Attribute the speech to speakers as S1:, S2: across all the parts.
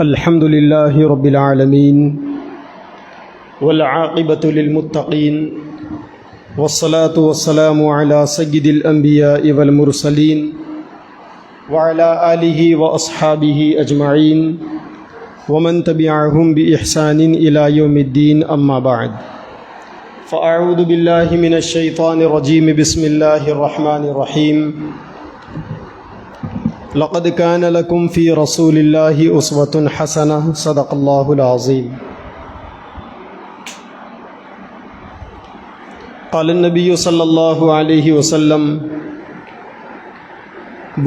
S1: الحمد لله رب العالمين والعاقبة للمتقين والصلاة والسلام على سيد الأنبياء والمرسلين وعلى آله وأصحابه أجمعين ومن تبعهم بإحسان إلى يوم الدين أما بعد فأعوذ بالله من الشيطان الرجيم بسم الله الرحمن الرحيم لقد كان لكم في رسول الله أسوة حسنة صدق الله العظيم قال النبي صلى الله عليه وسلم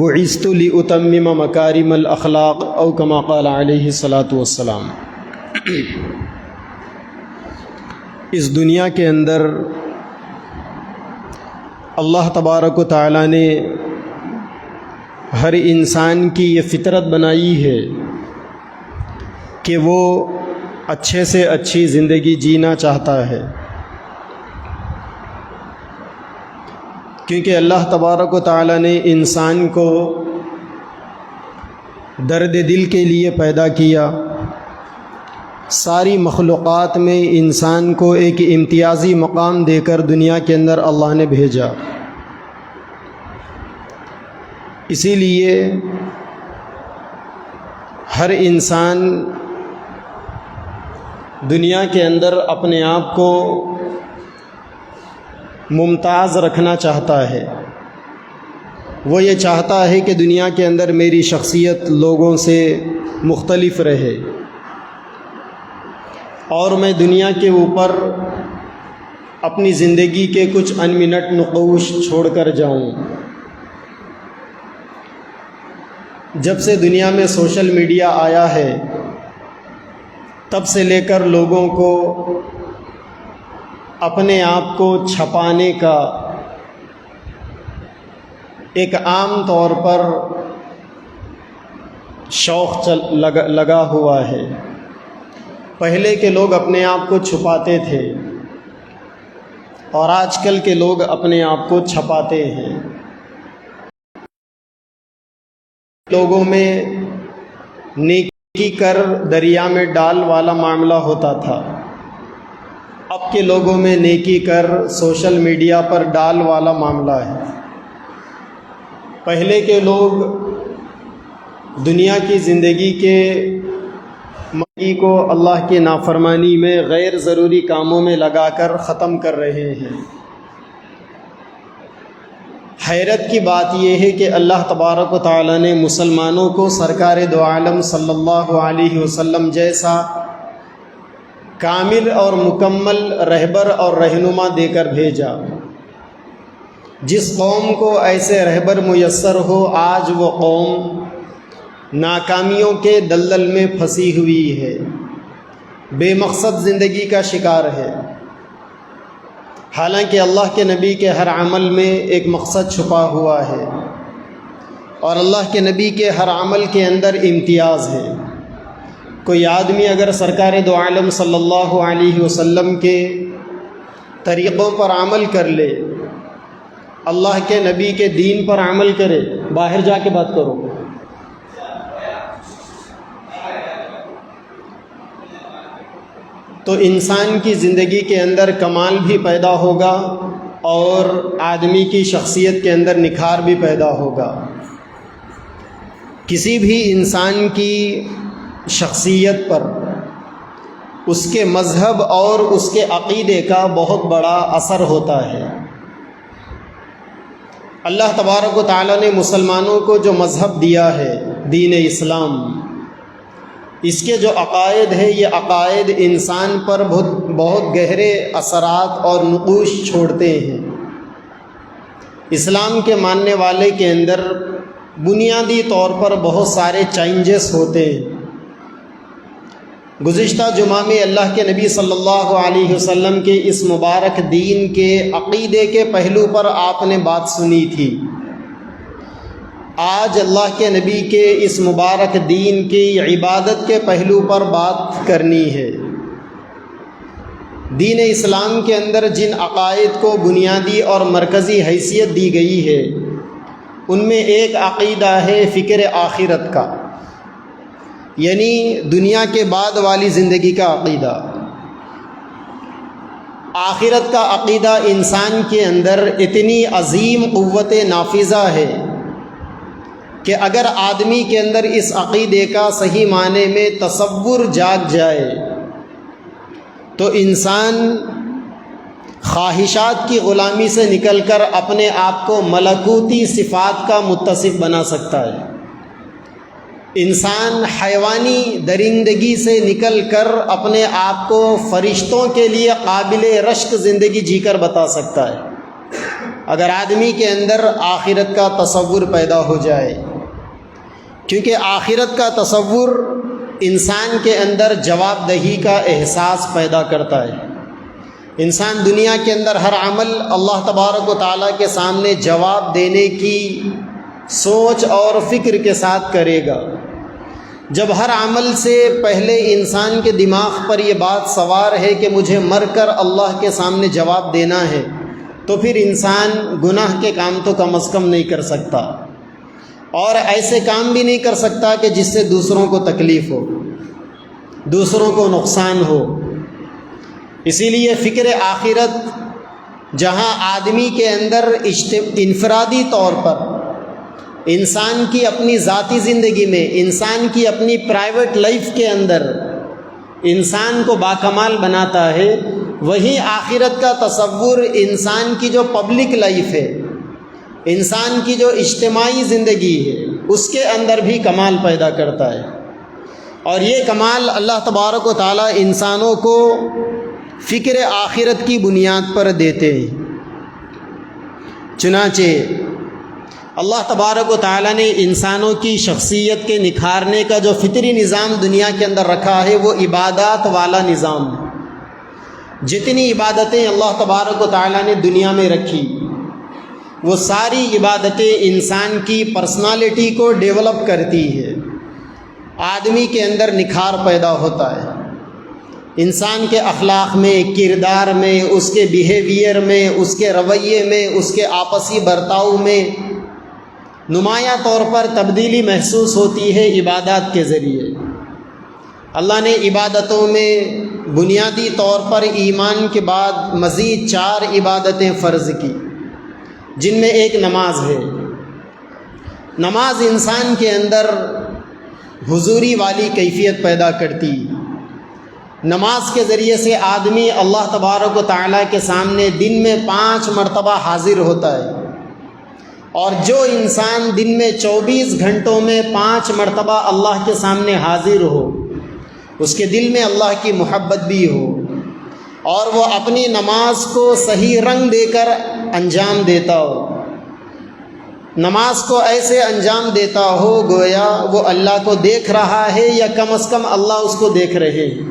S1: بعثت لأتمم مكارم الأخلاق أو كما قال عليه الصلاة والسلام۔ اس دنیا کے اندر اللہ تبارک و تعالیٰ نے ہر انسان کی یہ فطرت بنائی ہے کہ وہ اچھے سے اچھی زندگی جینا چاہتا ہے، کیونکہ اللہ تبارک و تعالیٰ نے انسان کو درد دل کے لیے پیدا کیا۔ ساری مخلوقات میں انسان کو ایک امتیازی مقام دے کر دنیا کے اندر اللہ نے بھیجا۔ اسی لیے ہر انسان دنیا کے اندر اپنے آپ کو ممتاز رکھنا چاہتا ہے۔ وہ یہ چاہتا ہے کہ دنیا کے اندر میری شخصیت لوگوں سے مختلف رہے اور میں دنیا کے اوپر اپنی زندگی کے کچھ ان منٹ نقوش چھوڑ کر جاؤں۔ جب سے دنیا میں سوشل میڈیا آیا ہے تب سے لے کر لوگوں کو اپنے آپ کو چھپانے کا ایک عام طور پر شوق لگا ہوا ہے۔ پہلے کے لوگ اپنے آپ کو چھپاتے تھے اور آج کل کے لوگ اپنے آپ کو چھپاتے ہیں۔ لوگوں میں نیکی کر دریا میں ڈال والا معاملہ ہوتا تھا، اب کے لوگوں میں نیکی کر سوشل میڈیا پر ڈال والا معاملہ ہے۔ پہلے کے لوگ دنیا کی زندگی کے مقی کو اللہ کی نافرمانی میں غیر ضروری کاموں میں لگا کر ختم کر رہے ہیں۔ حیرت کی بات یہ ہے کہ اللہ تبارک و تعالیٰ نے مسلمانوں کو سرکار دو عالم صلی اللہ علیہ وسلم جیسا کامل اور مکمل رہبر اور رہنما دے کر بھیجا۔ جس قوم کو ایسے رہبر میسر ہو آج وہ قوم ناکامیوں کے دلدل میں پھنسی ہوئی ہے، بے مقصد زندگی کا شکار ہے۔ حالانکہ اللہ کے نبی کے ہر عمل میں ایک مقصد چھپا ہوا ہے اور اللہ کے نبی کے ہر عمل کے اندر امتیاز ہے۔ کوئی آدمی اگر سرکار دو عالم صلی اللہ علیہ وسلم کے طریقوں پر عمل کر لے، اللہ کے نبی کے دین پر عمل کرے، باہر جا کے بات کرو، تو انسان کی زندگی کے اندر کمال بھی پیدا ہوگا اور آدمی کی شخصیت کے اندر نکھار بھی پیدا ہوگا۔ کسی بھی انسان کی شخصیت پر اس کے مذہب اور اس کے عقیدے کا بہت بڑا اثر ہوتا ہے۔ اللہ تبارک و تعالیٰ نے مسلمانوں کو جو مذہب دیا ہے دین اسلام، اس کے جو عقائد ہے یہ عقائد انسان پر بہت گہرے اثرات اور نقوش چھوڑتے ہیں۔ اسلام کے ماننے والے کے اندر بنیادی طور پر بہت سارے چینجز ہوتے ہیں۔ گزشتہ جمعہ میں اللہ کے نبی صلی اللہ علیہ وسلم کے اس مبارک دین کے عقیدے کے پہلو پر آپ نے بات سنی تھی۔ آج اللہ کے نبی کے اس مبارک دین کی عبادت کے پہلو پر بات کرنی ہے۔ دین اسلام کے اندر جن عقائد کو بنیادی اور مرکزی حیثیت دی گئی ہے ان میں ایک عقیدہ ہے فکر آخرت کا۔ یعنی دنیا کے بعد والی زندگی کا عقیدہ۔ آخرت کا عقیدہ انسان کے اندر اتنی عظیم قوت نافذہ ہے کہ اگر آدمی کے اندر اس عقیدے کا صحیح معنی میں تصور جاگ جائے تو انسان خواہشات کی غلامی سے نکل کر اپنے آپ کو ملکوتی صفات کا متصف بنا سکتا ہے۔ انسان حیوانی درندگی سے نکل کر اپنے آپ کو فرشتوں کے لیے قابل رشک زندگی جی کر بتا سکتا ہے اگر آدمی کے اندر آخرت کا تصور پیدا ہو جائے، کیونکہ آخرت کا تصور انسان کے اندر جواب دہی کا احساس پیدا کرتا ہے۔ انسان دنیا کے اندر ہر عمل اللہ تبارک و تعالیٰ کے سامنے جواب دینے کی سوچ اور فکر کے ساتھ کرے گا۔ جب ہر عمل سے پہلے انسان کے دماغ پر یہ بات سوار ہے کہ مجھے مر کر اللہ کے سامنے جواب دینا ہے، تو پھر انسان گناہ کے کام تو کم از کم نہیں کر سکتا، اور ایسے کام بھی نہیں کر سکتا کہ جس سے دوسروں کو تکلیف ہو، دوسروں کو نقصان ہو۔ اسی لیے فکر آخرت جہاں آدمی کے اندر انفرادی طور پر انسان کی اپنی ذاتی زندگی میں، انسان کی اپنی پرائیویٹ لائف کے اندر انسان کو باکمال بناتا ہے، وہیں آخرت کا تصور انسان کی جو پبلک لائف ہے، انسان کی جو اجتماعی زندگی ہے، اس کے اندر بھی کمال پیدا کرتا ہے۔ اور یہ کمال اللہ تبارک و تعالیٰ انسانوں کو فکر آخرت کی بنیاد پر دیتے ہیں۔ چنانچہ اللہ تبارک و تعالیٰ نے انسانوں کی شخصیت کے نکھارنے کا جو فطری نظام دنیا کے اندر رکھا ہے وہ عبادات والا نظام ہے۔ جتنی عبادتیں اللہ تبارک و تعالیٰ نے دنیا میں رکھی، وہ ساری عبادتیں انسان کی پرسنالٹی کو ڈیولپ کرتی ہے، آدمی کے اندر نکھار پیدا ہوتا ہے، انسان کے اخلاق میں، کردار میں، اس کے بیہیویئر میں، اس کے رویے میں، اس کے آپسی برتاؤ میں نمایاں طور پر تبدیلی محسوس ہوتی ہے عبادات کے ذریعے۔ اللہ نے عبادتوں میں بنیادی طور پر ایمان کے بعد مزید 4 عبادتیں فرض کی، جن میں ایک نماز ہے۔ نماز انسان کے اندر حضوری والی کیفیت پیدا کرتی۔ نماز کے ذریعے سے آدمی اللہ تبارک و تعالیٰ کے سامنے دن میں 5 مرتبہ حاضر ہوتا ہے، اور جو انسان دن میں 24 گھنٹوں میں 5 مرتبہ اللہ کے سامنے حاضر ہو، اس کے دل میں اللہ کی محبت بھی ہو، اور وہ اپنی نماز کو صحیح رنگ دے کر انجام دیتا ہو، نماز کو ایسے انجام دیتا ہو گویا وہ اللہ کو دیکھ رہا ہے، یا کم از کم اللہ اس کو دیکھ رہے ہیں۔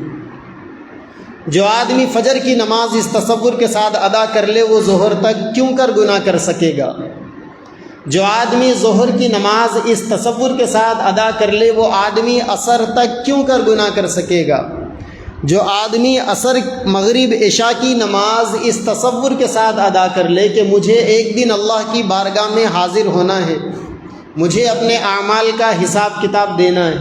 S1: جو آدمی فجر کی نماز اس تصور کے ساتھ ادا کر لے وہ ظہر تک کیوں کر گناہ کر سکے گا؟ جو آدمی ظہر کی نماز اس تصور کے ساتھ ادا کر لے وہ آدمی عصر تک کیوں کر گناہ کر سکے گا؟ جو آدمی عصر، مغرب، عشاء کی نماز اس تصور کے ساتھ ادا کر لے کہ مجھے ایک دن اللہ کی بارگاہ میں حاضر ہونا ہے، مجھے اپنے اعمال کا حساب کتاب دینا ہے،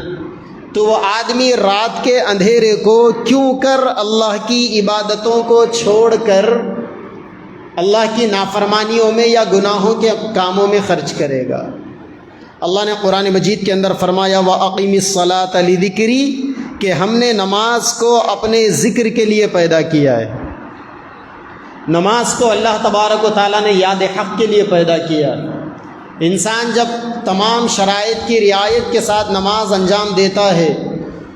S1: تو وہ آدمی رات کے اندھیرے کو کیوں کر اللہ کی عبادتوں کو چھوڑ کر اللہ کی نافرمانیوں میں یا گناہوں کے کاموں میں خرچ کرے گا؟ اللہ نے قرآن مجید کے اندر فرمایا وَأَقِمِ الصَّلَاةَ لِذِكْرِي، کہ ہم نے نماز کو اپنے ذکر کے لیے پیدا کیا ہے۔ نماز کو اللہ تبارک و تعالیٰ نے یاد حق کے لیے پیدا کیا۔ انسان جب تمام شرائط کی رعایت کے ساتھ نماز انجام دیتا ہے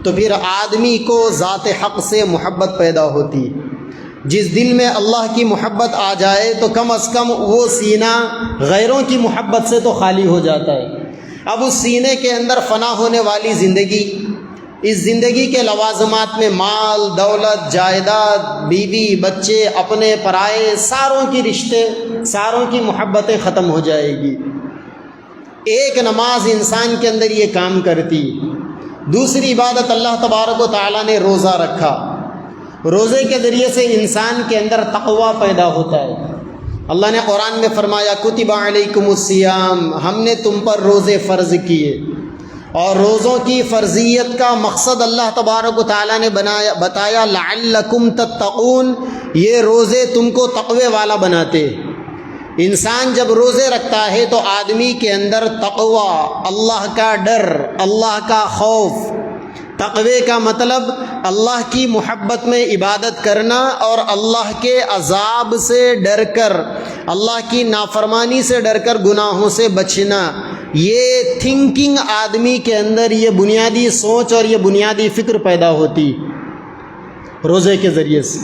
S1: تو پھر آدمی کو ذات حق سے محبت پیدا ہوتی ہے۔ جس دل میں اللہ کی محبت آ جائے تو کم از کم وہ سینہ غیروں کی محبت سے تو خالی ہو جاتا ہے۔ اب اس سینے کے اندر فنا ہونے والی زندگی، اس زندگی کے لوازمات میں مال، دولت، جائیداد، بیوی، بچے، اپنے پرائے، ساروں کی رشتے، ساروں کی محبتیں ختم ہو جائے گی۔ ایک نماز انسان کے اندر یہ کام کرتی۔ دوسری عبادت اللہ تبارک و تعالیٰ نے روزہ رکھا۔ روزے کے ذریعے سے انسان کے اندر تقویٰ پیدا ہوتا ہے۔ اللہ نے قرآن میں فرمایا کتب علیکم الصیام، ہم نے تم پر روزے فرض کیے۔ اور روزوں کی فرضیت کا مقصد اللہ تبارک و تعالیٰ نے بتایا لعلکم تتقون، یہ روزے تم کو تقوی والا بناتے۔ انسان جب روزے رکھتا ہے تو آدمی کے اندر تقوی، اللہ کا ڈر، اللہ کا خوف۔ تقوی کا مطلب اللہ کی محبت میں عبادت کرنا اور اللہ کے عذاب سے ڈر کر، اللہ کی نافرمانی سے ڈر کر گناہوں سے بچنا۔ یہ تھنکنگ آدمی کے اندر، یہ بنیادی سوچ اور یہ بنیادی فکر پیدا ہوتی روزے کے ذریعے سے۔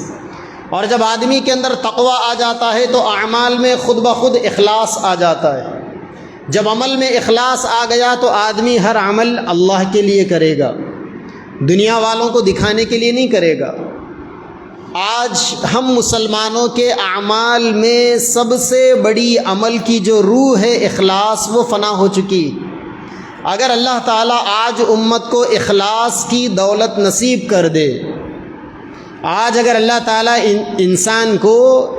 S1: اور جب آدمی کے اندر تقوی آ جاتا ہے تو اعمال میں خود بخود اخلاص آ جاتا ہے۔ جب عمل میں اخلاص آ گیا تو آدمی ہر عمل اللہ کے لیے کرے گا، دنیا والوں کو دکھانے کے لیے نہیں کرے گا۔ آج ہم مسلمانوں کے اعمال میں سب سے بڑی عمل کی جو روح ہے اخلاص، وہ فنا ہو چکی۔ اگر اللہ تعالیٰ آج امت کو اخلاص کی دولت نصیب کر دے، آج اگر اللہ تعالیٰ انسان کو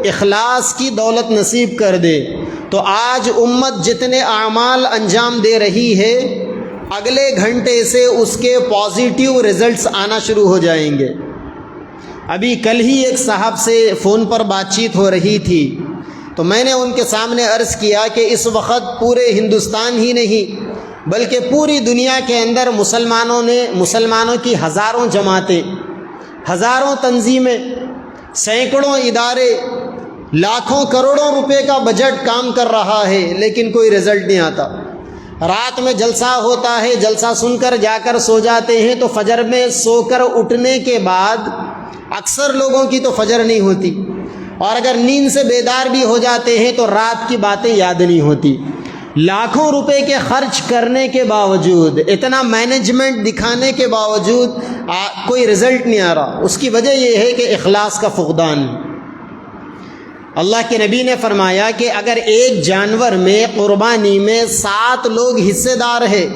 S1: اخلاص کی دولت نصیب کر دے تو آج امت جتنے اعمال انجام دے رہی ہے، اگلے گھنٹے سے اس کے پازیٹیو رزلٹس آنا شروع ہو جائیں گے۔ ابھی کل ہی ایک صاحب سے فون پر بات چیت ہو رہی تھی تو میں نے ان کے سامنے عرض کیا کہ اس وقت پورے ہندوستان ہی نہیں بلکہ پوری دنیا کے اندر مسلمانوں کی ہزاروں جماعتیں، ہزاروں تنظیمیں، سینکڑوں ادارے، لاکھوں کروڑوں روپے کا بجٹ کام کر رہا ہے، لیکن کوئی رزلٹ نہیں آتا۔ رات میں جلسہ ہوتا ہے، جلسہ سن کر جا کر سو جاتے ہیں تو فجر میں سو کر اٹھنے کے بعد اکثر لوگوں کی تو فجر نہیں ہوتی، اور اگر نیند سے بیدار بھی ہو جاتے ہیں تو رات کی باتیں یاد نہیں ہوتی۔ لاکھوں روپے کے خرچ کرنے کے باوجود، اتنا مینجمنٹ دکھانے کے باوجود کوئی رزلٹ نہیں آ رہا۔ اس کی وجہ یہ ہے کہ اخلاص کا فقدان۔ اللہ کے نبی نے فرمایا کہ اگر ایک جانور میں قربانی میں 7 لوگ حصے دار ہے،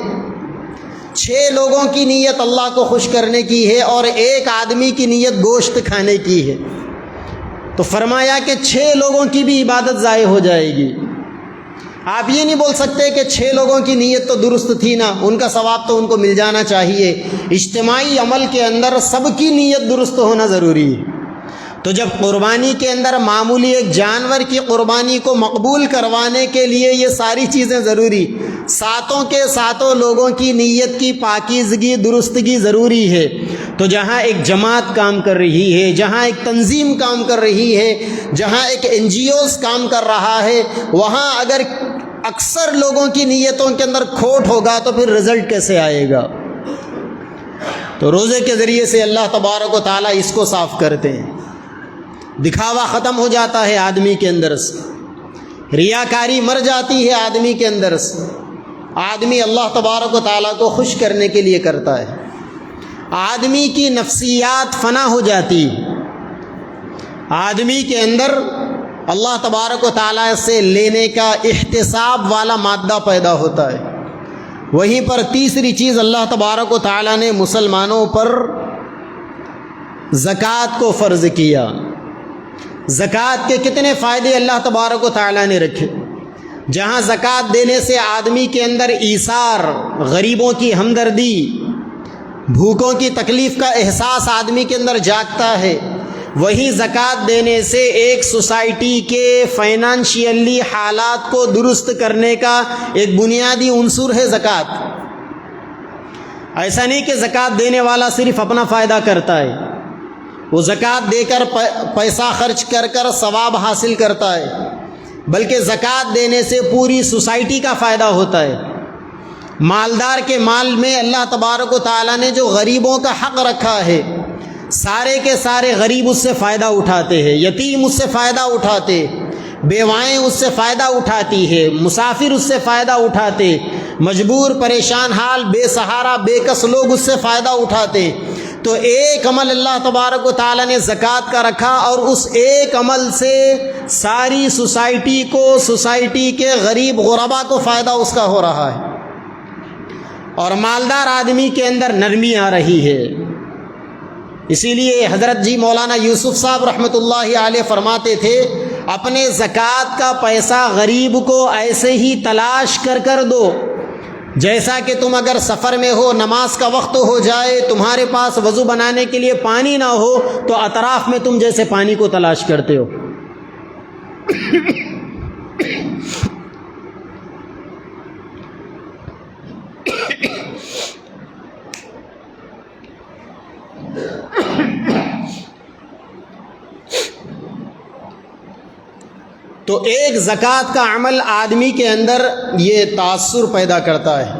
S1: 6 لوگوں کی نیت اللہ کو خوش کرنے کی ہے اور ایک آدمی کی نیت گوشت کھانے کی ہے، تو فرمایا کہ 6 لوگوں کی بھی عبادت ضائع ہو جائے گی۔ آپ یہ نہیں بول سکتے کہ 6 لوگوں کی نیت تو درست تھی نا، ان کا ثواب تو ان کو مل جانا چاہیے۔ اجتماعی عمل کے اندر سب کی نیت درست ہونا ضروری ہے۔ تو جب قربانی کے اندر معمولی ایک جانور کی قربانی کو مقبول کروانے کے لیے یہ ساری چیزیں ضروری، 7 کے 7 لوگوں کی نیت کی پاکیزگی، درستگی ضروری ہے، تو جہاں ایک جماعت کام کر رہی ہے، جہاں ایک تنظیم کام کر رہی ہے، جہاں ایک NGOs کام کر رہا ہے، وہاں اگر اکثر لوگوں کی نیتوں کے اندر کھوٹ ہوگا تو پھر رزلٹ کیسے آئے گا؟ تو روزے کے ذریعے سے اللہ تبارک و تعالیٰ اس کو صاف کرتے ہیں۔ دکھاوا ختم ہو جاتا ہے آدمی کے اندر سے، ریاکاری مر جاتی ہے آدمی کے اندر سے، آدمی اللہ تبارک و تعالیٰ کو خوش کرنے کے لیے کرتا ہے، آدمی کی نفسیات فنا ہو جاتی، آدمی کے اندر اللہ تبارک و تعالیٰ سے لینے کا احتساب والا مادہ پیدا ہوتا ہے۔ وہیں پر تیسری چیز اللہ تبارک و تعالیٰ نے مسلمانوں پر زکوٰۃ کو فرض کیا۔ زکوٰۃ کے کتنے فائدے اللہ تبارک و تعالیٰ نے رکھے۔ جہاں زکوٰۃ دینے سے آدمی کے اندر ایثار، غریبوں کی ہمدردی، بھوکوں کی تکلیف کا احساس آدمی کے اندر جاگتا ہے، وہیں زکوٰۃ دینے سے ایک سوسائٹی کے فائنانشیلی حالات کو درست کرنے کا ایک بنیادی عنصر ہے زکوٰۃ۔ ایسا نہیں کہ زکوٰۃ دینے والا صرف اپنا فائدہ کرتا ہے، وہ زکوٰۃ دے کر پیسہ خرچ کر کر ثواب حاصل کرتا ہے، بلکہ زکوٰۃ دینے سے پوری سوسائٹی کا فائدہ ہوتا ہے۔ مالدار کے مال میں اللہ تبارک و تعالیٰ نے جو غریبوں کا حق رکھا ہے، سارے کے سارے غریب اس سے فائدہ اٹھاتے ہیں، یتیم اس سے فائدہ اٹھاتے، بیوائیں اس سے فائدہ اٹھاتی ہے، مسافر اس سے فائدہ اٹھاتے، مجبور پریشان حال بے سہارا بے کس لوگ اس سے فائدہ اٹھاتے۔ تو ایک عمل اللہ تبارک و تعالیٰ نے زکوٰۃ کا رکھا اور اس ایک عمل سے ساری سوسائٹی کو، سوسائٹی کے غریب غربا کو فائدہ اس کا ہو رہا ہے، اور مالدار آدمی کے اندر نرمی آ رہی ہے۔ اسی لیے حضرت جی مولانا یوسف صاحب رحمۃ اللہ علیہ فرماتے تھے، اپنے زکوٰۃ کا پیسہ غریب کو ایسے ہی تلاش کر کر دو، جیسا کہ تم اگر سفر میں ہو، نماز کا وقت ہو جائے، تمہارے پاس وضو بنانے کے لیے پانی نہ ہو تو اطراف میں تم جیسے پانی کو تلاش کرتے ہو۔ تو ایک زکوٰۃ کا عمل آدمی کے اندر یہ تاثر پیدا کرتا ہے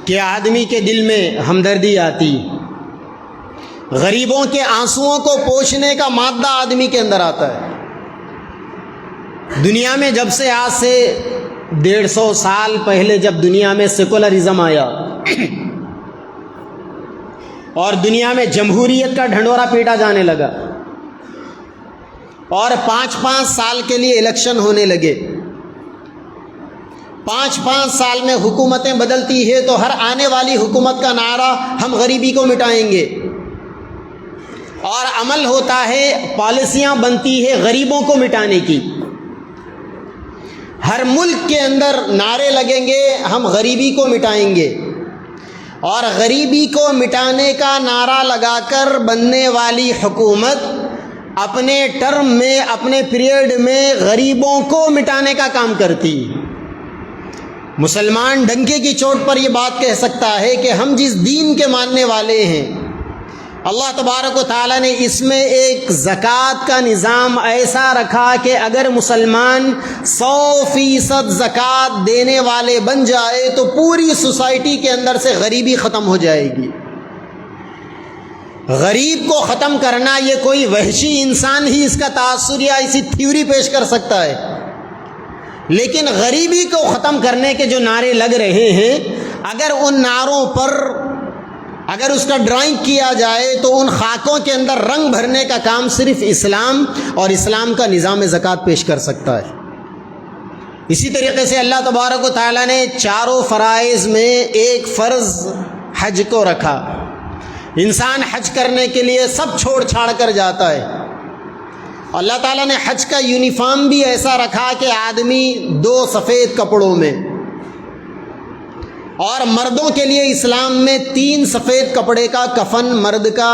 S1: کہ آدمی کے دل میں ہمدردی آتی، غریبوں کے آنسوؤں کو پوچھنے کا مادہ آدمی کے اندر آتا ہے۔ دنیا میں جب سے آج سے 150 سال پہلے جب دنیا میں سیکولرزم آیا اور دنیا میں جمہوریت کا ڈھنڈورا پیٹا جانے لگا اور 5-5 سال کے لیے الیکشن ہونے لگے، 5-5 سال میں حکومتیں بدلتی ہے تو ہر آنے والی حکومت کا نعرہ ہم غریبی کو مٹائیں گے، اور عمل ہوتا ہے، پالیسیاں بنتی ہے غریبوں کو مٹانے کی۔ ہر ملک کے اندر نعرے لگیں گے ہم غریبی کو مٹائیں گے، اور غریبی کو مٹانے کا نعرہ لگا کر بننے والی حکومت اپنے ٹرم میں، اپنے پیریڈ میں غریبوں کو مٹانے کا کام کرتی۔ مسلمان ڈنکے کی چوٹ پر یہ بات کہہ سکتا ہے کہ ہم جس دین کے ماننے والے ہیں، اللہ تبارک و تعالیٰ نے اس میں ایک زکوٰۃ کا نظام ایسا رکھا کہ اگر مسلمان 100% زکوٰۃ دینے والے بن جائے تو پوری سوسائٹی کے اندر سے غریبی ختم ہو جائے گی۔ غریب کو ختم کرنا یہ کوئی وحشی انسان ہی اس کا تاثر یا اسی تھیوری پیش کر سکتا ہے، لیکن غریبی کو ختم کرنے کے جو نعرے لگ رہے ہیں، اگر ان نعروں پر اگر اس کا ڈرائنگ کیا جائے تو ان خاکوں کے اندر رنگ بھرنے کا کام صرف اسلام اور اسلام کا نظام زکوٰۃ پیش کر سکتا ہے۔ اسی طریقے سے اللہ تبارک و تعالیٰ نے چاروں فرائض میں ایک فرض حج کو رکھا۔ انسان حج کرنے کے لیے سب چھوڑ چھاڑ کر جاتا ہے۔ اللہ تعالیٰ نے حج کا یونیفارم بھی ایسا رکھا کہ آدمی 2 سفید کپڑوں میں، اور مردوں کے لیے اسلام میں 3 سفید کپڑے کا کفن مرد کا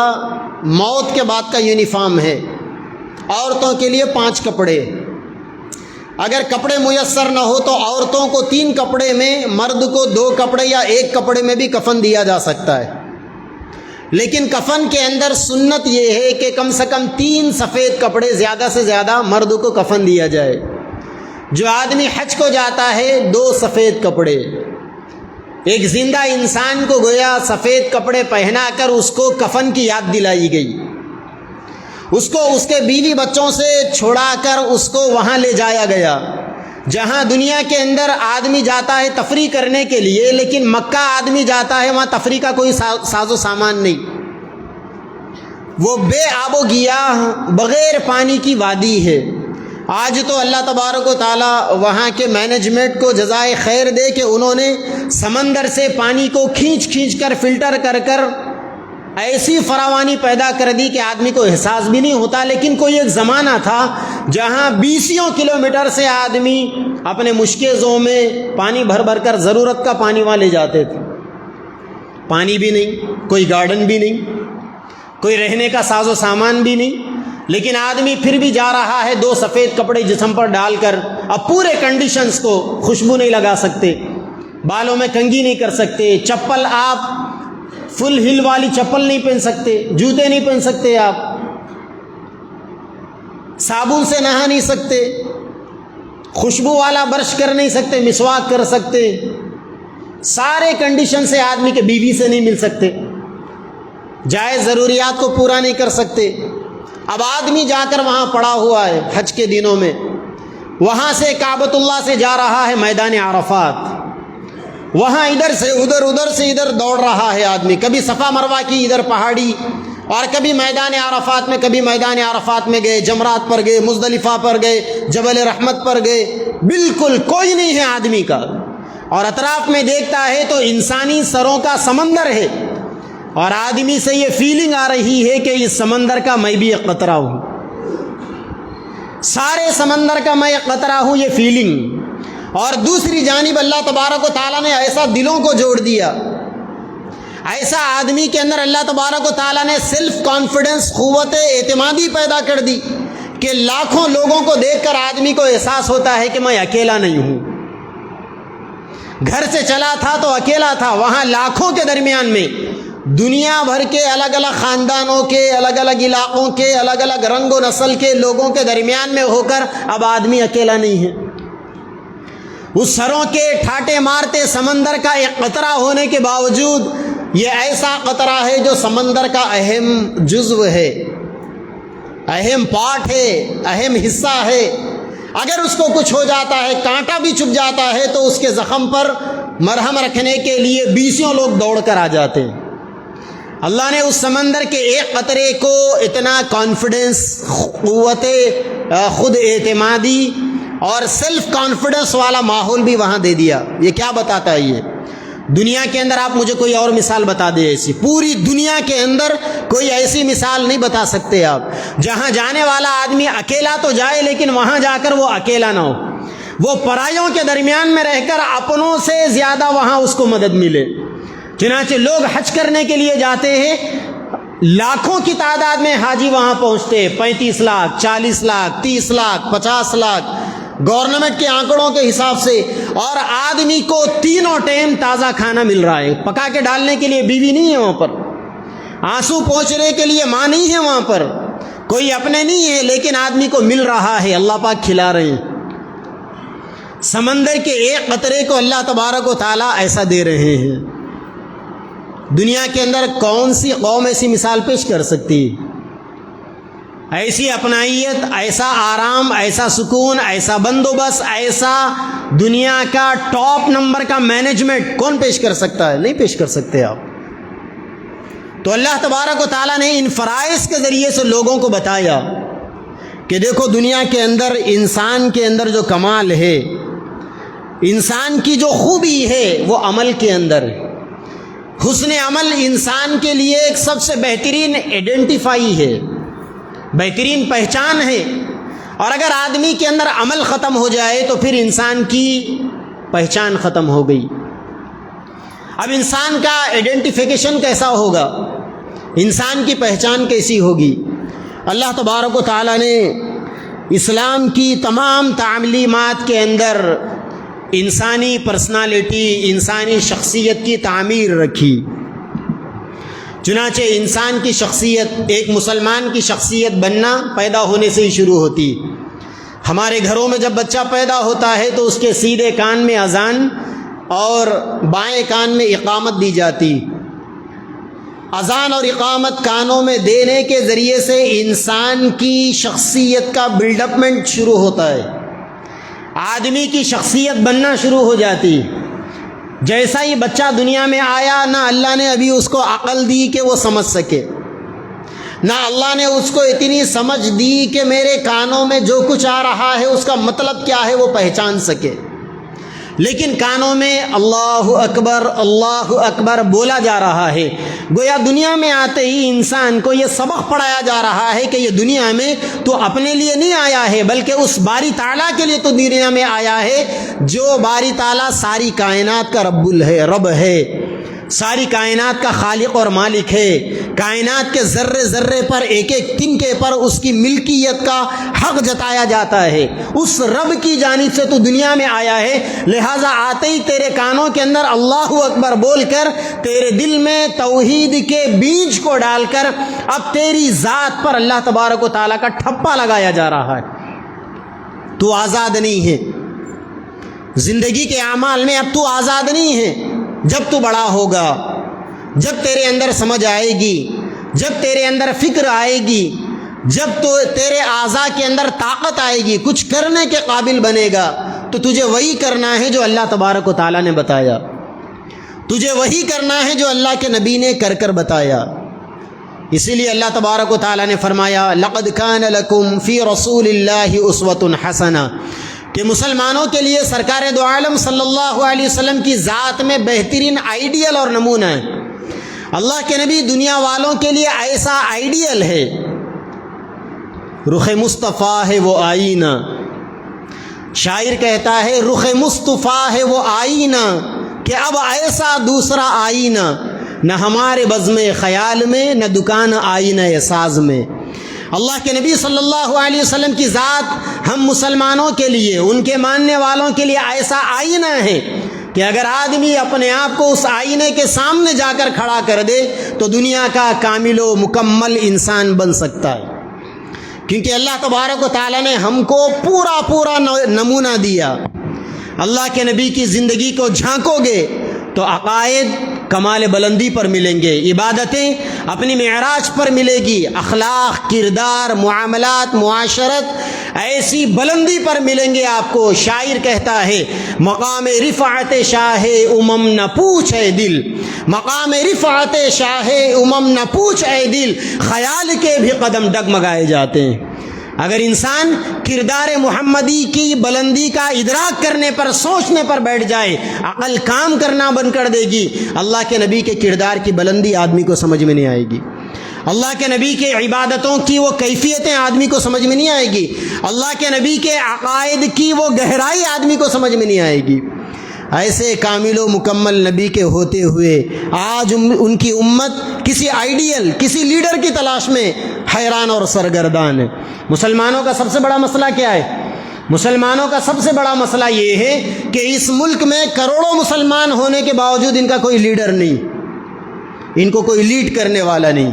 S1: موت کے بعد کا یونیفارم ہے، عورتوں کے لیے 5 کپڑے۔ اگر کپڑے میسر نہ ہو تو عورتوں کو 3 کپڑے میں، مرد کو 2 کپڑے یا 1 کپڑے میں بھی کفن دیا جا سکتا ہے، لیکن کفن کے اندر سنت یہ ہے کہ کم سے کم 3 سفید کپڑے، زیادہ سے زیادہ مرد کو کفن دیا جائے۔ جو آدمی حج کو جاتا ہے 2 سفید کپڑے، ایک زندہ انسان کو گویا سفید کپڑے پہنا کر اس کو کفن کی یاد دلائی گئی، اس کو اس کے بیوی بچوں سے چھڑا کر اس کو وہاں لے جایا گیا جہاں دنیا کے اندر آدمی جاتا ہے تفریح کرنے کے لیے، لیکن مکہ آدمی جاتا ہے وہاں تفریح کا کوئی ساز و سامان نہیں، وہ بے آب و گیاہ بغیر پانی کی وادی ہے۔ آج تو اللہ تبارک و تعالیٰ وہاں کے مینجمنٹ کو جزائے خیر دے کہ انہوں نے سمندر سے پانی کو کھینچ کر فلٹر کر ایسی فراوانی پیدا کر دی کہ آدمی کو احساس بھی نہیں ہوتا۔ لیکن کوئی ایک زمانہ تھا جہاں 20 کلومیٹر سے آدمی اپنے مشکزوں میں پانی بھر کر ضرورت کا پانی وہاں لے جاتے تھے، پانی بھی نہیں، کوئی گارڈن بھی نہیں، کوئی رہنے کا ساز و سامان بھی نہیں، لیکن آدمی پھر بھی جا رہا ہے 2 سفید کپڑے جسم پر ڈال کر۔ اب پورے کنڈیشنز کو، خوشبو نہیں لگا سکتے، بالوں میں کنگھی نہیں کر سکتے، چپل آپ فل ہل والی چپل نہیں پہن سکتے، جوتے نہیں پہن سکتے، آپ صابن سے نہا نہیں سکتے، خوشبو والا برش کر نہیں سکتے، مسواک کر سکتے، سارے کنڈیشن سے آدمی کے بیوی سے نہیں مل سکتے، جائز ضروریات کو پورا نہیں کر سکتے۔ اب آدمی جا کر وہاں پڑا ہوا ہے حج کے دنوں میں، وہاں سے کعبۃ اللہ سے جا رہا ہے میدان عرفات، وہاں ادھر سے ادھر دوڑ رہا ہے آدمی، کبھی صفا مروہ کی ادھر پہاڑی، اور کبھی میدان عرفات میں گئے، جمرات پر گئے، مزدلفہ پر گئے، جبل رحمت پر گئے، بالکل کوئی نہیں ہے آدمی کا، اور اطراف میں دیکھتا ہے تو انسانی سروں کا سمندر ہے، اور آدمی سے یہ فیلنگ آ رہی ہے کہ اس سمندر کا میں بھی ایک قطرہ ہوں، سارے سمندر کا میں ایک قطرہ ہوں، یہ فیلنگ۔ اور دوسری جانب اللہ تبارک و تعالیٰ نے ایسا دلوں کو جوڑ دیا، ایسا آدمی کے اندر اللہ تبارک و تعالیٰ نے سیلف کانفیڈنس، قوت اعتمادی پیدا کر دی کہ لاکھوں لوگوں کو دیکھ کر آدمی کو احساس ہوتا ہے کہ میں اکیلا نہیں ہوں۔ گھر سے چلا تھا تو اکیلا تھا، وہاں لاکھوں کے درمیان میں دنیا بھر کے الگ الگ خاندانوں کے، الگ الگ علاقوں کے، الگ الگ رنگ و نسل کے لوگوں کے درمیان میں ہو کر اب آدمی اکیلا نہیں ہے۔ اس سروں کے ٹھاٹے مارتے سمندر کا ایک قطرہ ہونے کے باوجود یہ ایسا قطرہ ہے جو سمندر کا اہم جزو ہے، اہم پارٹ ہے، اہم حصہ ہے۔ اگر اس کو کچھ ہو جاتا ہے، کانٹا بھی چبھ جاتا ہے، تو اس کے زخم پر مرہم رکھنے کے لیے 20 لوگ دوڑ کر آ جاتے ہیں۔ اللہ نے اس سمندر کے ایک قطرے کو اتنا کانفیڈنس، قوت خود اعتمادی اور سیلف کانفیڈنس والا ماحول بھی وہاں دے دیا۔ یہ کیا بتاتا ہے؟ یہ دنیا کے اندر آپ مجھے کوئی اور مثال بتا دیں ایسی، پوری دنیا کے اندر کوئی ایسی مثال نہیں بتا سکتے آپ جہاں جانے والا آدمی اکیلا تو جائے لیکن وہاں جا کر وہ اکیلا نہ ہو، وہ پرائیوں کے درمیان میں رہ کر اپنوں سے زیادہ وہاں اس کو مدد ملے۔ چنانچہ لوگ حج کرنے کے لیے جاتے ہیں، لاکھوں کی تعداد میں حاجی وہاں پہنچتے ہیں، 35 لاکھ، 40 لاکھ، 30 لاکھ، 50 لاکھ گورنمنٹ کے آنکڑوں کے حساب سے، اور آدمی کو تینوں ٹائم تازہ کھانا مل رہا ہے۔ پکا کے ڈالنے کے لیے بیوی نہیں ہے وہاں پر، آنسو پہنچنے کے لیے ماں نہیں ہے وہاں پر، کوئی اپنے نہیں ہے، لیکن آدمی کو مل رہا ہے، اللہ پاک کھلا رہے ہیں۔ سمندر کے ایک قطرے کو اللہ تبارک و تعالیٰ ایسا دے رہے ہیں۔ دنیا کے اندر کون سی قوم ایسی مثال پیش کر سکتی؟ ایسی اپنائیت، ایسا آرام، ایسا سکون، ایسا بندوبست، ایسا دنیا کا ٹاپ نمبر کا مینجمنٹ کون پیش کر سکتا ہے؟ نہیں پیش کر سکتے آپ۔ تو اللہ تبارک و تعالیٰ نے ان فرائض کے ذریعے سے لوگوں کو بتایا کہ دیکھو دنیا کے اندر انسان کے اندر جو کمال ہے، انسان کی جو خوبی ہے وہ عمل کے اندر ہے۔ حسن عمل انسان کے لیے ایک سب سے بہترین آئیڈینٹیفائی ہے، بہترین پہچان ہے، اور اگر آدمی کے اندر عمل ختم ہو جائے تو پھر انسان کی پہچان ختم ہو گئی۔ اب انسان کا آئیڈینٹیفیکیشن کیسا ہوگا؟ انسان کی پہچان کیسی ہوگی؟ اللہ تبارک و تعالیٰ نے اسلام کی تمام تعلیمات کے اندر انسانی پرسنالٹی، انسانی شخصیت کی تعمیر رکھی۔ چنانچہ انسان کی شخصیت، ایک مسلمان کی شخصیت بننا پیدا ہونے سے ہی شروع ہوتی۔ ہمارے گھروں میں جب بچہ پیدا ہوتا ہے تو اس کے سیدھے کان میں اذان اور بائیں کان میں اقامت دی جاتی۔ اذان اور اقامت کانوں میں دینے کے ذریعے سے انسان کی شخصیت کا بلڈپمنٹ شروع ہوتا ہے، آدمی کی شخصیت بننا شروع ہو جاتی۔ جیسا ہی بچہ دنیا میں آیا، نہ اللہ نے ابھی اس کو عقل دی کہ وہ سمجھ سکے، نہ اللہ نے اس کو اتنی سمجھ دی کہ میرے کانوں میں جو کچھ آ رہا ہے اس کا مطلب کیا ہے وہ پہچان سکے، لیکن کانوں میں اللہ اکبر بولا جا رہا ہے۔ گویا دنیا میں آتے ہی انسان کو یہ سبق پڑھایا جا رہا ہے کہ یہ دنیا میں تو اپنے لیے نہیں آیا ہے، بلکہ اس باری تعالیٰ کے لیے تو دنیا میں آیا ہے جو باری تعالیٰ ساری کائنات کا رب ہے، ساری کائنات کا خالق اور مالک ہے، کائنات کے ذرے ذرے پر، ایک ایک تنکے پر اس کی ملکیت کا حق جتایا جاتا ہے۔ اس رب کی جانب سے تو دنیا میں آیا ہے، لہٰذا آتے ہی تیرے کانوں کے اندر اللہ اکبر بول کر تیرے دل میں توحید کے بیج کو ڈال کر اب تیری ذات پر اللہ تبارک و تعالیٰ کا ٹھپا لگایا جا رہا ہے۔ تو آزاد نہیں ہے زندگی کے اعمال میں، اب تو آزاد نہیں ہے۔ جب تو بڑا ہوگا، جب تیرے اندر سمجھ آئے گی، جب تیرے اندر فکر آئے گی، جب تو تیرے اعضاء کے اندر طاقت آئے گی، کچھ کرنے کے قابل بنے گا، تو تجھے وہی کرنا ہے جو اللہ تبارک و تعالیٰ نے بتایا، تجھے وہی کرنا ہے جو اللہ کے نبی نے کر کر بتایا۔ اسی لیے اللہ تبارک و تعالیٰ نے فرمایا لقد کان لکم فی رسول اللہ اسوۃ حسنہ، کہ مسلمانوں کے لیے سرکار دو عالم صلی اللہ علیہ وسلم کی ذات میں بہترین آئیڈیل اور نمونہ ہے۔ اللہ کے نبی دنیا والوں کے لیے ایسا آئیڈیل ہے، رخ مصطفیٰ ہے وہ آئینہ، شاعر کہتا ہے رخ مصطفیٰ ہے وہ آئینہ کہ اب ایسا دوسرا آئینہ، نہ ہمارے بزم خیال میں نہ دکان آئینہ ساز میں۔ اللہ کے نبی صلی اللہ علیہ وسلم کی ذات ہم مسلمانوں کے لیے، ان کے ماننے والوں کے لیے ایسا آئینہ ہے کہ اگر آدمی اپنے آپ کو اس آئینے کے سامنے جا کر کھڑا کر دے تو دنیا کا کامل و مکمل انسان بن سکتا ہے، کیونکہ اللہ تبارک و تعالیٰ نے ہم کو پورا نمونہ دیا۔ اللہ کے نبی کی زندگی کو جھانکو گے تو عقائد کمال بلندی پر ملیں گے، عبادتیں اپنی معراج پر ملے گی، اخلاق، کردار، معاملات، معاشرت ایسی بلندی پر ملیں گے آپ کو۔ شاعر کہتا ہے مقام رفعت شاہ امم نہ پوچھ اے دل، مقام رفعت شاہ امم نہ پوچھ اے دل، خیال کے بھی قدم ڈگمگائے جاتے ہیں۔ اگر انسان کردار محمدی کی بلندی کا ادراک کرنے پر، سوچنے پر بیٹھ جائے، عقل کام کرنا بند کر دے گی، اللہ کے نبی کے کردار کی بلندی آدمی کو سمجھ میں نہیں آئے گی، اللہ کے نبی کے عبادتوں کی وہ کیفیتیں آدمی کو سمجھ میں نہیں آئے گی، اللہ کے نبی کے عقائد کی وہ گہرائی آدمی کو سمجھ میں نہیں آئے گی۔ ایسے کامل و مکمل نبی کے ہوتے ہوئے آج ان کی امت کسی آئیڈیل، کسی لیڈر کی تلاش میں حیران اور سرگردان ہے۔ مسلمانوں کا سب سے بڑا مسئلہ کیا ہے؟ مسلمانوں کا سب سے بڑا مسئلہ یہ ہے کہ اس ملک میں کروڑوں مسلمان ہونے کے باوجود ان کا کوئی لیڈر نہیں، ان کو کوئی لیڈ کرنے والا نہیں۔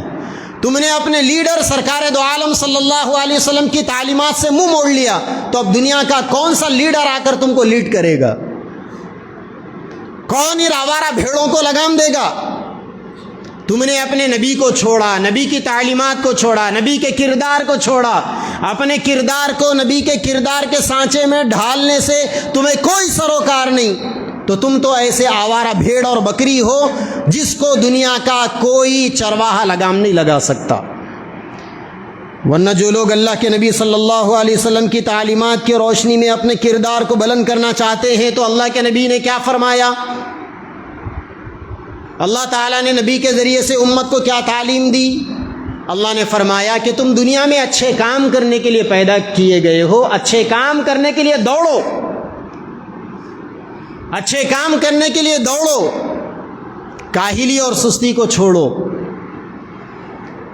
S1: تم نے اپنے لیڈر سرکار دو عالم صلی اللہ علیہ وسلم کی تعلیمات سے منہ موڑ لیا تو اب دنیا کا کون سا لیڈر آ کر تم کو لیڈ کرے گا؟ کون ان آوارہ بھیڑوں کو لگام دے گا؟ تم نے اپنے نبی کو چھوڑا، نبی کی تعلیمات کو چھوڑا، نبی کے کردار کو چھوڑا، اپنے کردار کو نبی کے کردار کے سانچے میں ڈھالنے سے تمہیں کوئی سروکار نہیں، تو تم تو ایسے آوارہ بھیڑ اور بکری ہو جس کو دنیا کا کوئی چرواہا لگام نہیں لگا سکتا۔ ورنہ جو لوگ اللہ کے نبی صلی اللہ علیہ وسلم کی تعلیمات کی روشنی میں اپنے کردار کو بلند کرنا چاہتے ہیں تو اللہ کے نبی نے کیا فرمایا؟ اللہ تعالیٰ نے نبی کے ذریعے سے امت کو کیا تعلیم دی؟ اللہ نے فرمایا کہ تم دنیا میں اچھے کام کرنے کے لیے پیدا کیے گئے ہو، اچھے کام کرنے کے لیے دوڑو، اچھے کام کرنے کے لیے دوڑو، کاہلی اور سستی کو چھوڑو۔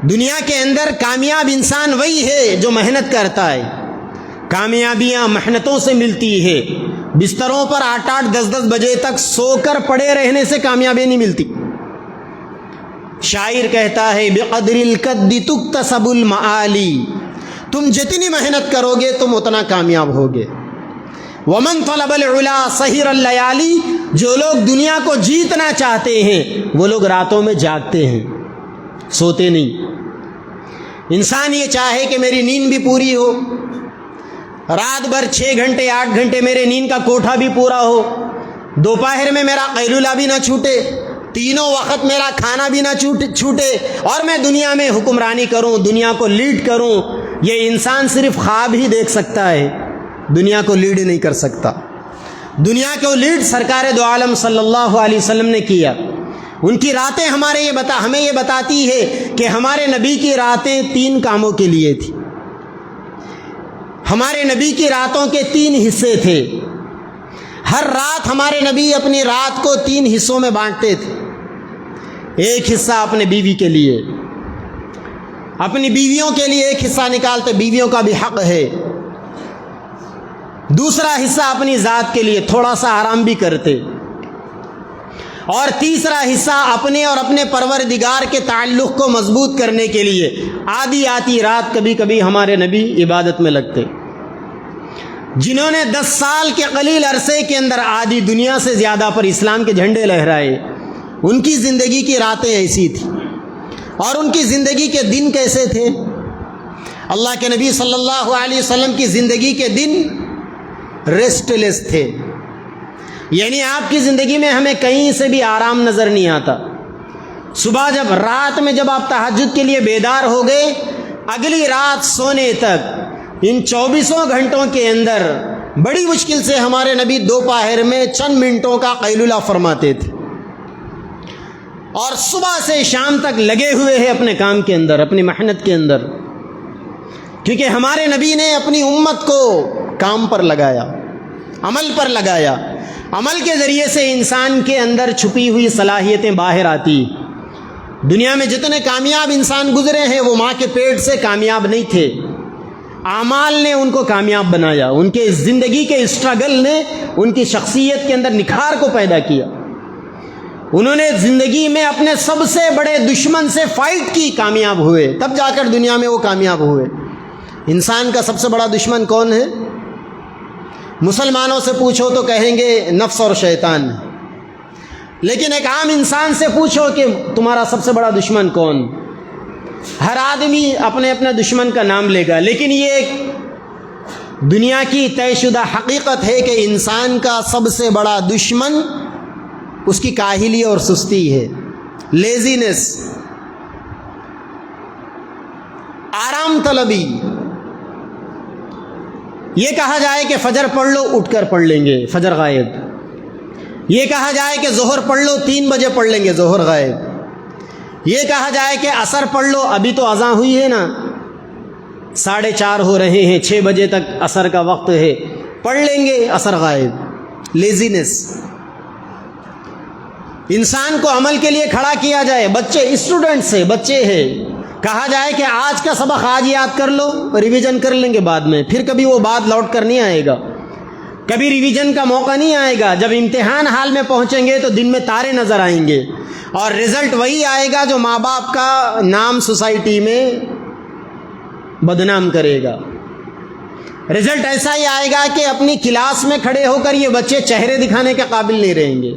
S1: دنیا کے اندر کامیاب انسان وہی ہے جو محنت کرتا ہے، کامیابیاں محنتوں سے ملتی ہے، بستروں پر 8-8 10-10 بجے تک سو کر پڑے رہنے سے کامیابی نہیں ملتی۔ شاعر کہتا ہے بقدر القد تکتسب المعالی، تم جتنی محنت کرو گے تم اتنا کامیاب ہوگے۔ ومن طلب العلا سہر اللیالی، جو لوگ دنیا کو جیتنا چاہتے ہیں وہ لوگ راتوں میں جاگتے ہیں، سوتے نہیں۔ انسان یہ چاہے کہ میری نیند بھی پوری ہو، رات بھر 6 گھنٹے 8 گھنٹے میرے نیند کا کوٹھا بھی پورا ہو، دوپہر میں میرا قیلولہ بھی نہ چھوٹے، تینوں وقت میرا کھانا بھی نہ چھوٹے، اور میں دنیا میں حکمرانی کروں، دنیا کو لیڈ کروں۔ یہ انسان صرف خواب ہی دیکھ سکتا ہے، دنیا کو لیڈ نہیں کر سکتا۔ دنیا کو لیڈ سرکار دو عالم صلی اللہ علیہ وسلم نے کیا۔ ان کی راتیں ہمیں یہ بتاتی ہے کہ ہمارے نبی کی راتیں 3 کاموں کے لیے تھی۔ ہمارے نبی کی راتوں کے 3 حصے تھے۔ ہر رات ہمارے نبی اپنی رات کو 3 حصوں میں بانٹتے تھے۔ ایک حصہ اپنے بیوی کے لیے، اپنی بیویوں کے لیے ایک حصہ نکالتے، بیویوں کا بھی حق ہے۔ دوسرا حصہ اپنی ذات کے لیے، تھوڑا سا آرام بھی کرتے، اور تیسرا حصہ اپنے اور اپنے پروردگار کے تعلق کو مضبوط کرنے کے لیے آدھی آتی رات کبھی کبھی ہمارے نبی عبادت میں لگتے۔ جنہوں نے 10 سال کے قلیل عرصے کے اندر آدھی دنیا سے زیادہ پر اسلام کے جھنڈے لہرائے، ان کی زندگی کی راتیں ایسی تھیں، اور ان کی زندگی کے دن کیسے تھے؟ اللہ کے نبی صلی اللہ علیہ وسلم کی زندگی کے دن ریسٹ لیس تھے، یعنی آپ کی زندگی میں ہمیں کہیں سے بھی آرام نظر نہیں آتا۔ صبح رات میں جب آپ تہجد کے لیے بیدار ہو گئے، اگلی رات سونے تک ان 24 گھنٹوں کے اندر بڑی مشکل سے ہمارے نبی دوپہر میں چند منٹوں کا قیلولہ فرماتے تھے، اور صبح سے شام تک لگے ہوئے ہیں اپنے کام کے اندر، اپنی محنت کے اندر، کیونکہ ہمارے نبی نے اپنی امت کو کام پر لگایا۔ عمل پر لگایا، عمل کے ذریعے سے انسان کے اندر چھپی ہوئی صلاحیتیں باہر آتی۔ دنیا میں جتنے کامیاب انسان گزرے ہیں وہ ماں کے پیٹ سے کامیاب نہیں تھے، اعمال نے ان کو کامیاب بنایا، ان کے زندگی کے اسٹرگل نے ان کی شخصیت کے اندر نکھار کو پیدا کیا۔ انہوں نے زندگی میں اپنے سب سے بڑے دشمن سے فائٹ کی، کامیاب ہوئے، تب جا کر دنیا میں وہ کامیاب ہوئے۔ انسان کا سب سے بڑا دشمن کون ہے؟ مسلمانوں سے پوچھو تو کہیں گے نفس اور شیطان، لیکن ایک عام انسان سے پوچھو کہ تمہارا سب سے بڑا دشمن کون؟ ہر آدمی اپنے اپنے دشمن کا نام لے گا، لیکن یہ ایک دنیا کی طے شدہ حقیقت ہے کہ انسان کا سب سے بڑا دشمن اس کی کاہلی اور سستی ہے، لیزینس، آرام طلبی۔ یہ کہا جائے کہ فجر پڑھ لو، اٹھ کر پڑھ لیں گے، فجر غائب۔ یہ کہا جائے کہ ظہر پڑھ لو، 3 بجے پڑھ لیں گے، ظہر غائب۔ یہ کہا جائے کہ عصر پڑھ لو، ابھی تو اذان ہوئی ہے نا، 4:30 ہو رہے ہیں، 6 بجے تک عصر کا وقت ہے، پڑھ لیں گے، عصر غائب۔ لیزینس۔ انسان کو عمل کے لیے کھڑا کیا جائے، بچے اسٹوڈنٹس ہیں، بچے ہیں، کہا جائے کہ آج کا سبق آج یاد کر لو، ریویژن کر لیں گے بعد میں، پھر کبھی وہ بات لوٹ کر نہیں آئے گا، کبھی ریویژن کا موقع نہیں آئے گا۔ جب امتحان حال میں پہنچیں گے تو دن میں تارے نظر آئیں گے، اور رزلٹ وہی آئے گا جو ماں باپ کا نام سوسائٹی میں بدنام کرے گا۔ رزلٹ ایسا ہی آئے گا کہ اپنی کلاس میں کھڑے ہو کر یہ بچے چہرے دکھانے کے قابل نہیں رہیں گے۔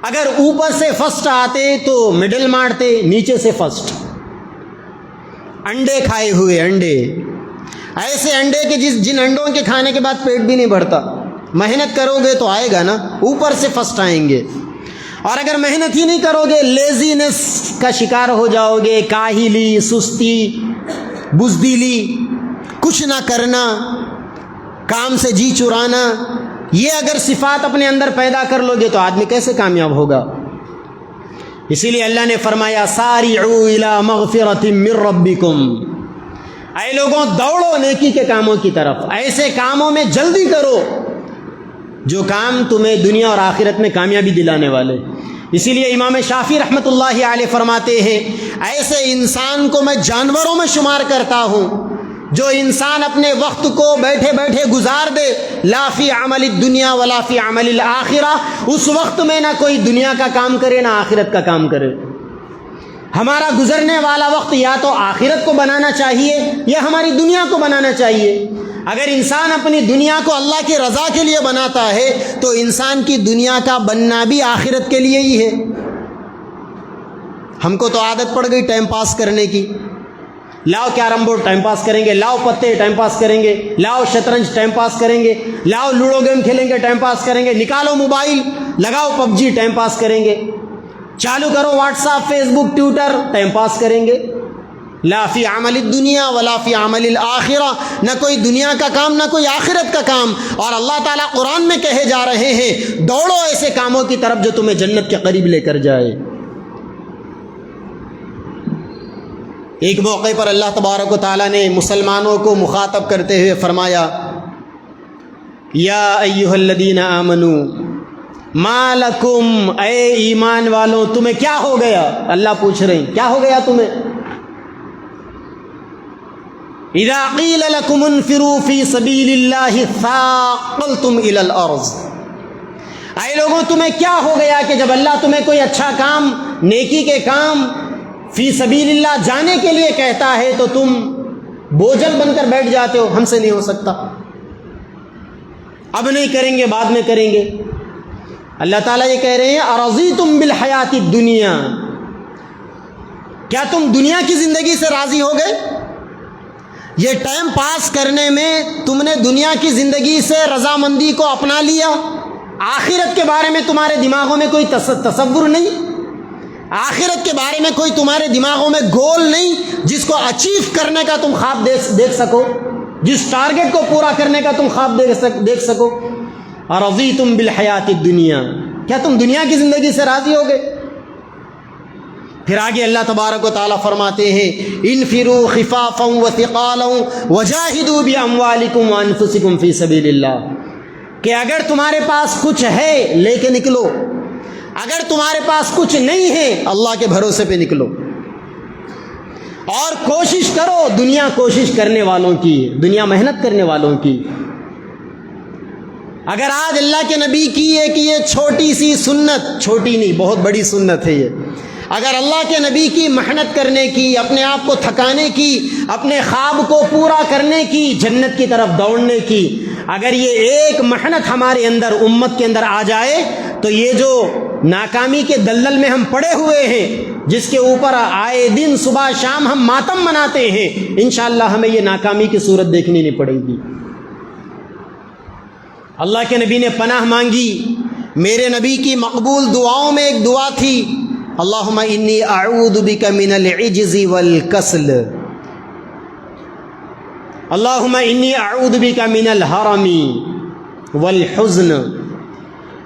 S1: اگر اوپر سے فرسٹ آتے تو مڈل مارتے، نیچے سے فرسٹ۔ انڈے کھائے ہوئے، انڈے، ایسے انڈے کہ جن انڈوں کے کھانے کے بعد پیٹ بھی نہیں بھرتا، محنت کرو گے تو آئے گا نا، اوپر سے فرسٹ آئیں گے۔ اور اگر محنت ہی نہیں کرو گے، لیزینس کا شکار ہو جاؤ گے، کاہلی، سستی، بزدلی، کچھ نہ کرنا، کام سے جی چرانا، یہ اگر صفات اپنے اندر پیدا کر لو گے تو آدمی کیسے کامیاب ہوگا؟ اسی لیے اللہ نے فرمایا سارعوا الی مغفرۃ من ربکم، اے لوگوں دوڑو نیکی کے کاموں کی طرف، ایسے کاموں میں جلدی کرو جو کام تمہیں دنیا اور آخرت میں کامیابی دلانے والے۔ اسی لیے امام شافعی رحمۃ اللہ علیہ فرماتے ہیں ایسے انسان کو میں جانوروں میں شمار کرتا ہوں جو انسان اپنے وقت کو بیٹھے بیٹھے گزار دے، لا فی عمل الدنیا ولا فی عمل الآخرہ، اس وقت میں نہ کوئی دنیا کا کام کرے نہ آخرت کا کام کرے۔ ہمارا گزرنے والا وقت یا تو آخرت کو بنانا چاہیے یا ہماری دنیا کو بنانا چاہیے۔ اگر انسان اپنی دنیا کو اللہ کی رضا کے لیے بناتا ہے تو انسان کی دنیا کا بننا بھی آخرت کے لیے ہی ہے۔ ہم کو تو عادت پڑ گئی ٹائم پاس کرنے کی، لاؤ کیرم بورڈ ٹائم پاس کریں گے، لاؤ پتے ٹائم پاس کریں گے، لاؤ شطرنج ٹائم پاس کریں گے، لاؤ لوڈو گیم کھیلیں گے ٹائم پاس کریں گے، نکالو موبائل لگاؤ پب جی ٹائم پاس کریں گے، چالو کرو واٹس ایپ، فیس بک، ٹویٹر ٹائم پاس کریں گے۔ لا فی عمل الدنیا ولا فی عمل الآخرہ، نہ کوئی دنیا کا کام نہ کوئی آخرت کا کام۔ اور اللہ تعالیٰ قرآن میں کہے جا رہے ہیں دوڑو ایسے کاموں کی طرف جو تمہیں جنت کے قریب لے کر جائے۔ ایک موقع پر اللہ تبارک و تعالیٰ نے مسلمانوں کو مخاطب کرتے ہوئے فرمایا یا ایھا الذین آمنوا ما لکم، اے ایمان والوں تمہیں کیا ہو گیا؟ اللہ پوچھ رہے ہیں کیا ہو گیا تمہیں؟ اذا قیل لکم انفروا فی سبیل اللہ ثاقلتم الی الارض، اے لوگوں تمہیں کیا ہو گیا کہ جب اللہ تمہیں کوئی اچھا کام، نیکی کے کام، فی سبیل اللہ جانے کے لیے کہتا ہے تو تم بوجھل بن کر بیٹھ جاتے ہو، ہم سے نہیں ہو سکتا، اب نہیں کریں گے، بعد میں کریں گے۔ اللہ تعالیٰ یہ کہہ رہے ہیں ارضیتم بالحیات الدنیا، کیا تم دنیا کی زندگی سے راضی ہو گئے؟ یہ ٹائم پاس کرنے میں تم نے دنیا کی زندگی سے رضامندی کو اپنا لیا، آخرت کے بارے میں تمہارے دماغوں میں کوئی تصور نہیں، آخرت کے بارے میں کوئی تمہارے دماغوں میں گول نہیں جس کو اچیو کرنے کا تم خواب دیکھ سکو، جس ٹارگٹ کو پورا کرنے کا تم خواب دیکھ سکو۔ ارضیتم بالحیات الدنیا، کیا تم دنیا کی زندگی سے راضی ہو گئے؟ پھر آگے اللہ تبارک و تعالیٰ فرماتے ہیں انفروا خفافا وثقالا وجاہدوا باموالکم وانفسکم فی سبیل اللہ، کہ اگر تمہارے پاس کچھ ہے لے کے نکلو، اگر تمہارے پاس کچھ نہیں ہے اللہ کے بھروسے پہ نکلو، اور کوشش کرو، دنیا کوشش کرنے والوں کی، دنیا محنت کرنے والوں کی۔ اگر آج اللہ کے نبی کی یہ چھوٹی سی سنت، چھوٹی نہیں بہت بڑی سنت ہے یہ، اگر اللہ کے نبی کی محنت کرنے کی، اپنے آپ کو تھکانے کی، اپنے خواب کو پورا کرنے کی، جنت کی طرف دوڑنے کی، اگر یہ ایک محنت ہمارے اندر، امت کے اندر آ جائے تو یہ جو ناکامی کے دلدل میں ہم پڑے ہوئے ہیں، جس کے اوپر آئے دن صبح شام ہم ماتم مناتے ہیں، انشاءاللہ ہمیں یہ ناکامی کی صورت دیکھنی نہیں پڑے گی۔ اللہ کے نبی نے پناہ مانگی، میرے نبی کی مقبول دعاؤں میں ایک دعا تھی، اللہم انی اعوذ بک من العجز والکسل، اللہم انی اعوذ بک من الحرم والحزن،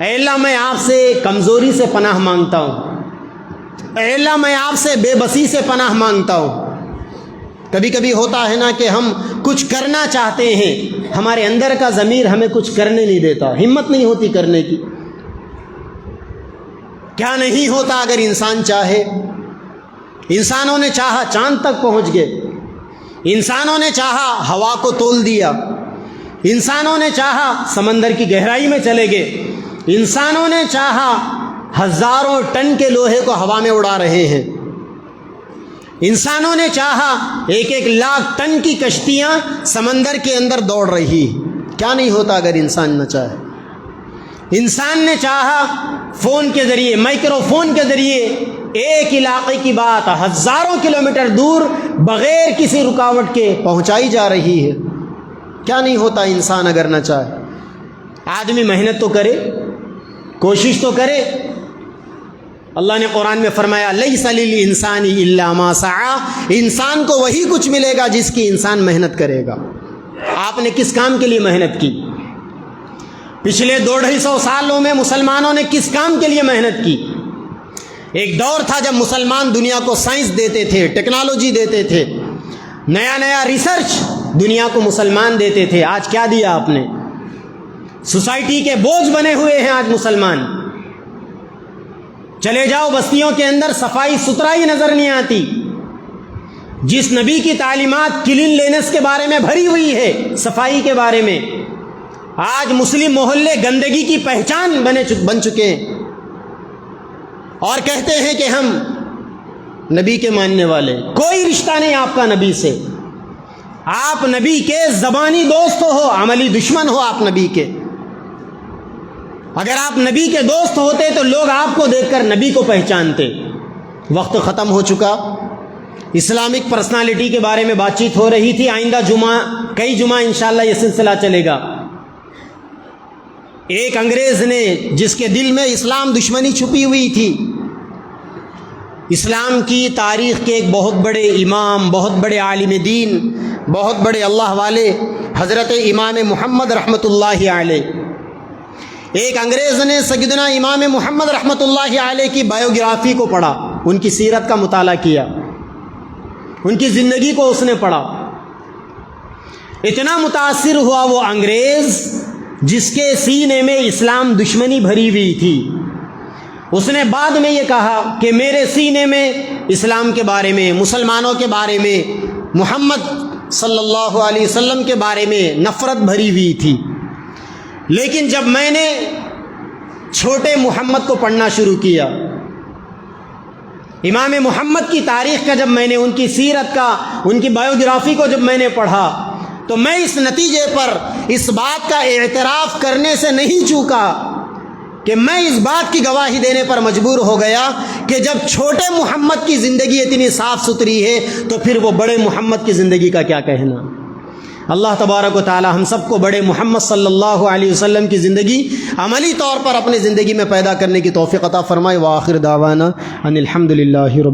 S1: اے اللہ میں آپ سے کمزوری سے پناہ مانگتا ہوں، اے اللہ میں آپ سے بے بسی سے پناہ مانگتا ہوں۔ کبھی کبھی ہوتا ہے نا کہ ہم کچھ کرنا چاہتے ہیں، ہمارے اندر کا ضمیر ہمیں کچھ کرنے نہیں دیتا، ہمت نہیں ہوتی کرنے کی۔ کیا نہیں ہوتا اگر انسان چاہے؟ انسانوں نے چاہا چاند تک پہنچ گئے، انسانوں نے چاہا ہوا کو تول دیا، انسانوں نے چاہا سمندر کی گہرائی میں چلے گئے، انسانوں نے چاہا ہزاروں ٹن کے لوہے کو ہوا میں اڑا رہے ہیں، انسانوں نے چاہا 1,00,000 ٹن کی کشتیاں سمندر کے اندر دوڑ رہی۔ کیا نہیں ہوتا اگر انسان نہ چاہے؟ انسان نے چاہا فون کے ذریعے، مائکرو فون کے ذریعے ایک علاقے کی بات ہزاروں کلومیٹر دور بغیر کسی رکاوٹ کے پہنچائی جا رہی ہے۔ کیا نہیں ہوتا انسان اگر نہ چاہے؟ آدمی محنت تو کرے، کوشش تو کرے۔ اللہ نے قرآن میں فرمایا لیس للانسان الا ما سعی، انسان کو وہی کچھ ملے گا جس کی انسان محنت کرے گا۔ آپ نے کس کام کے لیے محنت کی؟ پچھلے 250 سالوں میں مسلمانوں نے کس کام کے لیے محنت کی؟ ایک دور تھا جب مسلمان دنیا کو سائنس دیتے تھے، ٹیکنالوجی دیتے تھے، نیا نیا ریسرچ دنیا کو مسلمان دیتے تھے۔ آج کیا دیا آپ نے؟ سوسائٹی کے بوجھ بنے ہوئے ہیں آج مسلمان۔ چلے جاؤ بستیوں کے اندر صفائی ستھرائی نظر نہیں آتی۔ جس نبی کی تعلیمات کلین لینس کے بارے میں بھری ہوئی ہے، صفائی کے بارے میں، آج مسلم محلے گندگی کی پہچان بن چکے ہیں، اور کہتے ہیں کہ ہم نبی کے ماننے والے۔ کوئی رشتہ نہیں آپ کا نبی سے، آپ نبی کے زبانی دوست ہو، عملی دشمن ہو آپ نبی کے۔ اگر آپ نبی کے دوست ہوتے تو لوگ آپ کو دیکھ کر نبی کو پہچانتے۔ وقت ختم ہو چکا۔ اسلامک پرسنالٹی کے بارے میں بات چیت ہو رہی تھی، آئندہ جمعہ کئی جمعہ انشاءاللہ یہ سلسلہ چلے گا۔ ایک انگریز نے، جس کے دل میں اسلام دشمنی چھپی ہوئی تھی، اسلام کی تاریخ کے ایک بہت بڑے امام، بہت بڑے عالم دین، بہت بڑے اللہ والے حضرت امام محمد رحمۃ اللہ علیہ، ایک انگریز نے سیدنا امام محمد رحمۃ اللہ علیہ کی بایوگرافی کو پڑھا، ان کی سیرت کا مطالعہ کیا، ان کی زندگی کو اس نے پڑھا۔ اتنا متاثر ہوا وہ انگریز، جس کے سینے میں اسلام دشمنی بھری ہوئی تھی۔ اس نے بعد میں یہ کہا کہ میرے سینے میں اسلام کے بارے میں، مسلمانوں کے بارے میں، محمد صلی اللہ علیہ وسلم کے بارے میں نفرت بھری ہوئی تھی، لیکن جب میں نے چھوٹے محمد کو پڑھنا شروع کیا، امام محمد کی تاریخ کا جب میں نے، ان کی سیرت کا، ان کی بایوگرافی کو جب میں نے پڑھا، تو میں اس نتیجے پر اس بات کا اعتراف کرنے سے نہیں چوکا کہ میں اس بات کی گواہی دینے پر مجبور ہو گیا کہ جب چھوٹے محمد کی زندگی اتنی صاف ستھری ہے تو پھر وہ بڑے محمد کی زندگی کا کیا کہنا۔ اللہ تبارک و تعالی ہم سب کو بڑے محمد صلی اللہ علیہ وسلم کی زندگی عملی طور پر اپنی زندگی میں پیدا کرنے کی توفیق عطا فرمائے۔ وآخر دعوانا ان الحمد للہ رب